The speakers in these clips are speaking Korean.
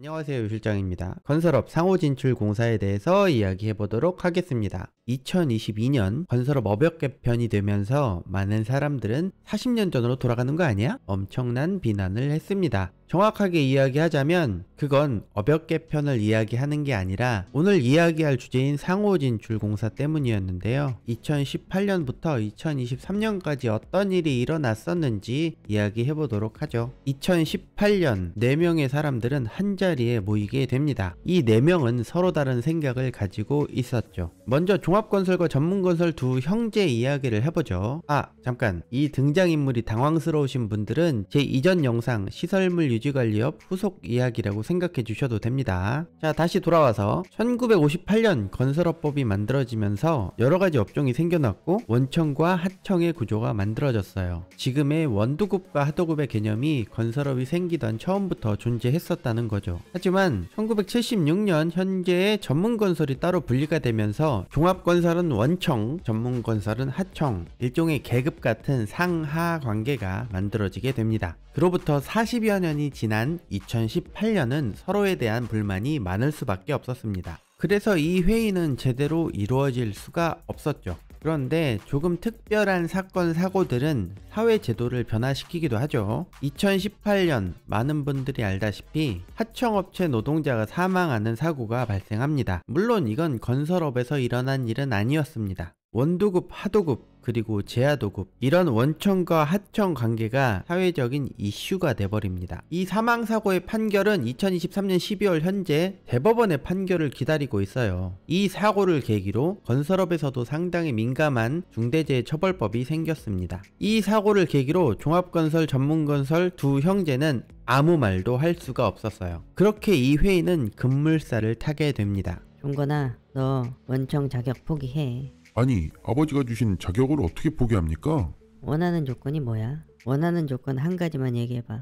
안녕하세요, 유 실장입니다. 건설업 상호진출공사에 대해서 이야기해 보도록 하겠습니다. 2022년 건설업 업역 개편이 되면서 많은 사람들은 40년 전으로 돌아가는 거 아니야? 엄청난 비난을 했습니다. 정확하게 이야기하자면 그건 업역 개편을 이야기하는 게 아니라 오늘 이야기할 주제인 상호진출공사 때문이었는데요. 2018년부터 2023년까지 어떤 일이 일어났었는지 이야기해 보도록 하죠. 2018년 4명의 사람들은 한자리에 모이게 됩니다. 이 4명은 서로 다른 생각을 가지고 있었죠. 먼저 종합건설과 전문건설 두 형제 이야기를 해보죠. 잠깐, 이 등장인물이 당황스러우신 분들은 제 이전 영상 시설물 유지관리업 후속 이야기라고 생각해 주셔도 됩니다. 자, 다시 돌아와서 1958년 건설업법이 만들어지면서 여러가지 업종이 생겨났고 원청과 하청의 구조가 만들어졌어요. 지금의 원두급과 하도급의 개념이 건설업이 생기던 처음부터 존재했었다는 거죠. 하지만 1976년 현재의 전문건설이 따로 분리가 되면서 종합건설은 원청, 전문건설은 하청, 일종의 계급 같은 상하 관계가 만들어지게 됩니다. 그로부터 40여 년이 지난 2018년은 서로에 대한 불만이 많을 수밖에 없었습니다. 그래서 이 회의는 제대로 이루어질 수가 없었죠. 그런데 조금 특별한 사건 사고들은 사회 제도를 변화시키기도 하죠. 2018년 많은 분들이 알다시피 하청업체 노동자가 사망하는 사고가 발생합니다. 물론 이건 건설업에서 일어난 일은 아니었습니다. 원두급, 하도급, 그리고 제하도급, 이런 원청과 하청 관계가 사회적인 이슈가 돼버립니다. 이 사망사고의 판결은 2023년 12월 현재 대법원의 판결을 기다리고 있어요. 이 사고를 계기로 건설업에서도 상당히 민감한 중대재해처벌법이 생겼습니다. 이 사고를 계기로 종합건설, 전문건설 두 형제는 아무 말도 할 수가 없었어요. 그렇게 이 회의는 급물살을 타게 됩니다. 종건아, 너 원청 자격 포기해. 아니, 아버지가 주신 자격을 어떻게 포기합니까? 원하는 조건이 뭐야? 원하는 조건 한 가지만 얘기해봐.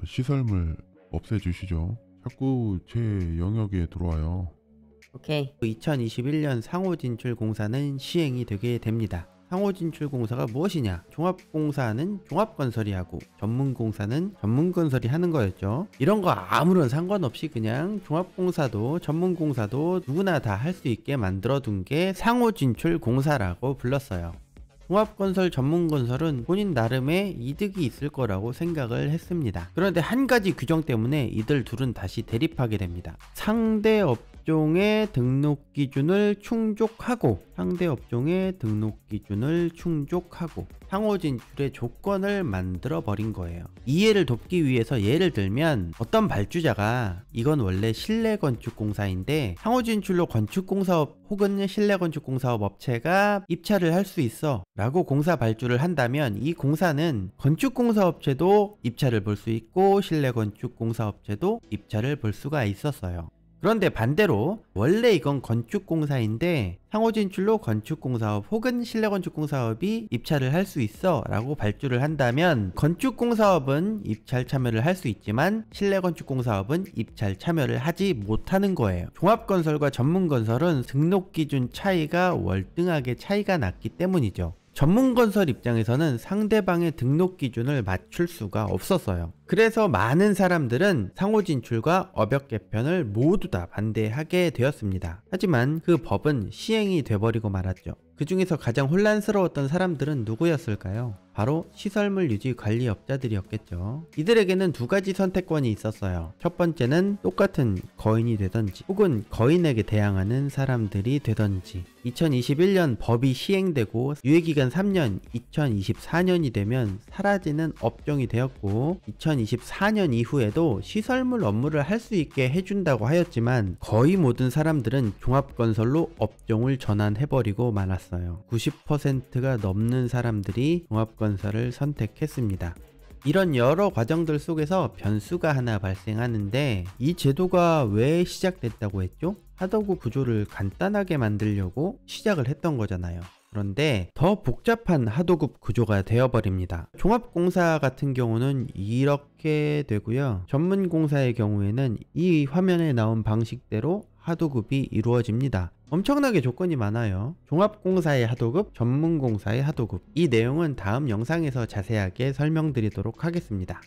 시설물 없애주시죠. 자꾸 제 영역에 들어와요. 오케이. 2021년 상호진출공사는 시행이 되게 됩니다. 상호진출공사가 무엇이냐? 종합공사는 종합건설이 하고 전문공사는 전문건설이 하는 거였죠. 이런 거 아무런 상관없이 그냥 종합공사도 전문공사도 누구나 다 할 수 있게 만들어둔 게 상호진출공사라고 불렀어요. 종합건설, 전문건설은 본인 나름의 이득이 있을 거라고 생각을 했습니다. 그런데 한 가지 규정 때문에 이들 둘은 다시 대립하게 됩니다. 상대 업종의 등록 기준을 충족하고 상호진출의 조건을 만들어 버린 거예요. 이해를 돕기 위해서 예를 들면 어떤 발주자가 이건 원래 실내건축공사인데 상호진출로 건축공사업 혹은 실내건축공사업 업체가 입찰을 할 수 있어 라고 공사 발주를 한다면 이 공사는 건축공사업체도 입찰을 볼 수 있고 실내건축공사업체도 입찰을 볼 수가 있었어요. 그런데 반대로 원래 이건 건축공사인데 상호진출로 건축공사업 혹은 실내건축공사업이 입찰을 할 수 있어 라고 발주를 한다면 건축공사업은 입찰 참여를 할 수 있지만 실내건축공사업은 입찰 참여를 하지 못하는 거예요. 종합건설과 전문건설은 등록기준 차이가 월등하게 차이가 났기 때문이죠. 전문건설 입장에서는 상대방의 등록 기준을 맞출 수가 없었어요. 그래서 많은 사람들은 상호진출과 업역 개편을 모두 다 반대하게 되었습니다. 하지만 그 법은 시행이 돼버리고 말았죠. 그 중에서 가장 혼란스러웠던 사람들은 누구였을까요? 바로 시설물 유지 관리업자들이었겠죠. 이들에게는 두 가지 선택권이 있었어요. 첫 번째는 똑같은 거인이 되던지 혹은 거인에게 대항하는 사람들이 되던지. 2021년 법이 시행되고 유예기간 3년 2024년이 되면 사라지는 업종이 되었고 2024년 이후에도 시설물 업무를 할 수 있게 해준다고 하였지만 거의 모든 사람들은 종합건설로 업종을 전환해버리고 말았어요. 90%가 넘는 사람들이 종합건설을 선택했습니다. 이런 여러 과정들 속에서 변수가 하나 발생하는데 이 제도가 왜 시작됐다고 했죠? 하도급 구조를 간단하게 만들려고 시작을 했던 거잖아요. 그런데 더 복잡한 하도급 구조가 되어버립니다. 종합공사 같은 경우는 이렇게 되고요. 전문공사의 경우에는 이 화면에 나온 방식대로 하도급이 이루어집니다. 엄청나게 조건이 많아요. 종합공사의 하도급, 전문공사의 하도급. 이 내용은 다음 영상에서 자세하게 설명드리도록 하겠습니다.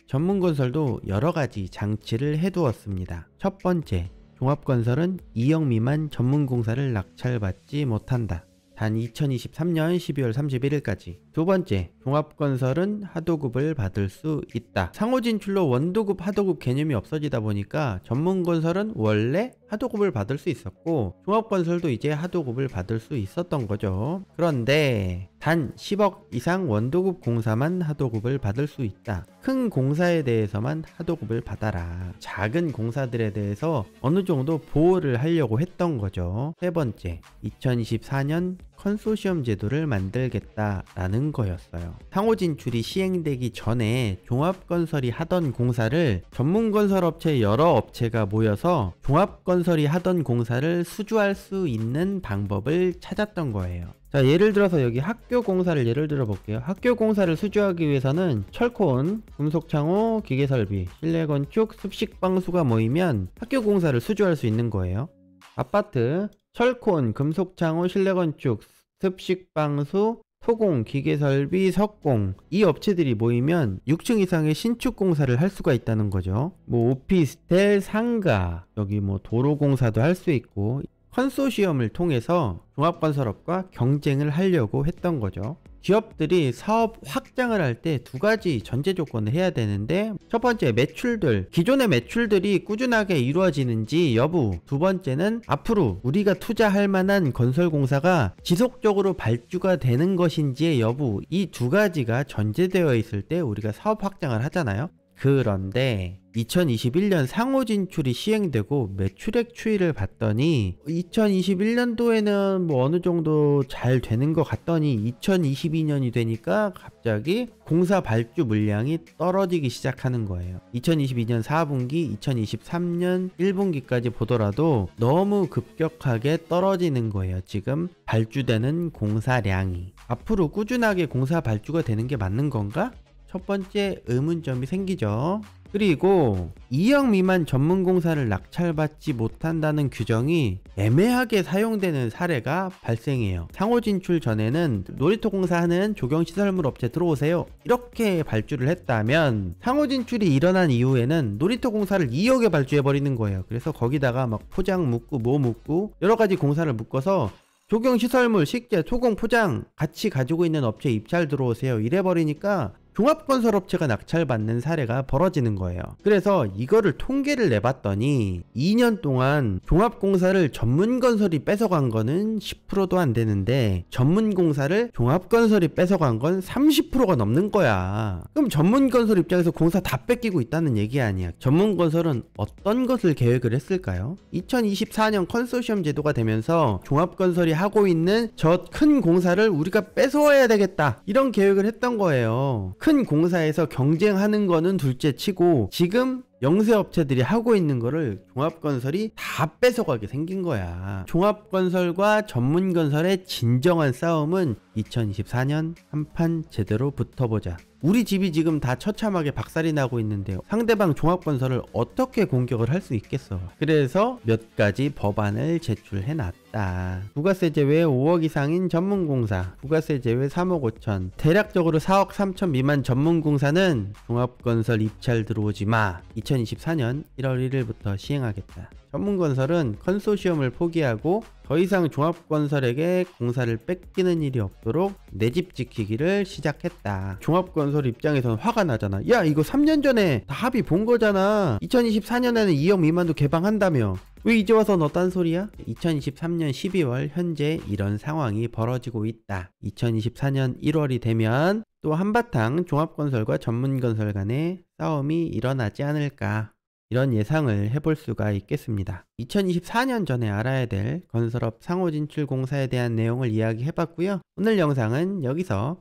전문건설도 여러가지 장치를 해두었습니다. 첫 번째, 종합건설은 2억 미만 전문공사를 낙찰받지 못한다. 단 2023년 12월 31일까지. 두 번째, 종합건설은 하도급을 받을 수 있다. 상호진출로 원도급, 하도급 개념이 없어지다 보니까 전문건설은 원래 하도급을 받을 수 있었고 종합건설도 이제 하도급을 받을 수 있었던 거죠. 그런데 단 10억 이상 원도급 공사만 하도급을 받을 수 있다. 큰 공사에 대해서만 하도급을 받아라. 작은 공사들에 대해서 어느 정도 보호를 하려고 했던 거죠. 세 번째, 2024년 컨소시엄 제도를 만들겠다라는 거였어요. 상호진출이 시행되기 전에 종합건설이 하던 공사를 전문건설업체 여러 업체가 모여서 종합건설이 하던 공사를 수주할 수 있는 방법을 찾았던 거예요. 자, 예를 들어서 여기 학교 공사를 예를 들어 볼게요. 학교 공사를 수주하기 위해서는 철콘, 금속창호, 기계설비, 실내건축, 습식방수가 모이면 학교 공사를 수주할 수 있는 거예요. 아파트, 철콘, 금속창호, 실내건축, 습식방수, 토공, 기계설비, 석공, 이 업체들이 모이면 6층 이상의 신축 공사를 할 수가 있다는 거죠. 뭐 오피스텔, 상가, 여기 뭐 도로공사도 할 수 있고 컨소시엄을 통해서 종합건설업과 경쟁을 하려고 했던 거죠. 기업들이 사업 확장을 할 때 두 가지 전제 조건을 해야 되는데, 첫 번째 매출들, 기존의 매출들이 꾸준하게 이루어지는지 여부, 두 번째는 앞으로 우리가 투자할 만한 건설공사가 지속적으로 발주가 되는 것인지의 여부, 이 두 가지가 전제되어 있을 때 우리가 사업 확장을 하잖아요. 그런데 2021년 상호진출이 시행되고 매출액 추이를 봤더니 2021년도에는 뭐 어느 정도 잘 되는 것 같더니 2022년이 되니까 갑자기 공사 발주 물량이 떨어지기 시작하는 거예요. 2022년 4분기, 2023년 1분기까지 보더라도 너무 급격하게 떨어지는 거예요. 지금 발주되는 공사량이. 앞으로 꾸준하게 공사 발주가 되는 게 맞는 건가? 첫 번째 의문점이 생기죠. 그리고 2억 미만 전문공사를 낙찰받지 못한다는 규정이 애매하게 사용되는 사례가 발생해요. 상호진출 전에는 놀이터 공사하는 조경시설물 업체 들어오세요, 이렇게 발주를 했다면 상호진출이 일어난 이후에는 놀이터 공사를 2억에 발주해버리는 거예요. 그래서 거기다가 막 포장 묶고 뭐 묶고 여러가지 공사를 묶어서 조경시설물, 식재, 토공, 포장 같이 가지고 있는 업체 입찰 들어오세요 이래버리니까 종합건설업체가 낙찰받는 사례가 벌어지는 거예요. 그래서 이거를 통계를 내봤더니 2년 동안 종합공사를 전문건설이 뺏어간 거는 10%도 안 되는데 전문공사를 종합건설이 뺏어간 건 30%가 넘는 거야. 그럼 전문건설 입장에서 공사 다 뺏기고 있다는 얘기 아니야. 전문건설은 어떤 것을 계획을 했을까요? 2024년 컨소시엄 제도가 되면서 종합건설이 하고 있는 저 큰 공사를 우리가 뺏어와야 되겠다, 이런 계획을 했던 거예요. 큰 공사에서 경쟁하는 거는 둘째 치고 지금 영세업체들이 하고 있는 거를 종합건설이 다 뺏어가게 생긴 거야. 종합건설과 전문건설의 진정한 싸움은 2024년 한판 제대로 붙어보자. 우리 집이 지금 다 처참하게 박살이 나고 있는데 상대방 종합건설을 어떻게 공격을 할 수 있겠어. 그래서 몇 가지 법안을 제출해놨다. 부가세 제외 5억 이상인 전문공사, 부가세 제외 3억 5천, 대략적으로 4억 3천 미만 전문공사는 종합건설 입찰 들어오지 마. 2024년 1월 1일부터 시행하겠다. 전문건설은 컨소시엄을 포기하고 더 이상 종합건설에게 공사를 뺏기는 일이 없도록 내 집 지키기를 시작했다. 종합건설 입장에서는 화가 나잖아. 야, 이거 3년 전에 다 합의 본 거잖아. 2024년에는 2억 미만도 개방한다며. 왜 이제 와서 너 딴소리야? 2023년 12월 현재 이런 상황이 벌어지고 있다. 2024년 1월이 되면 또 한바탕 종합건설과 전문건설 간의 싸움이 일어나지 않을까, 이런 예상을 해볼 수가 있겠습니다. 2024년 전에 알아야 될 건설업 상호진출 공사에 대한 내용을 이야기해봤고요. 오늘 영상은 여기서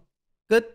끝!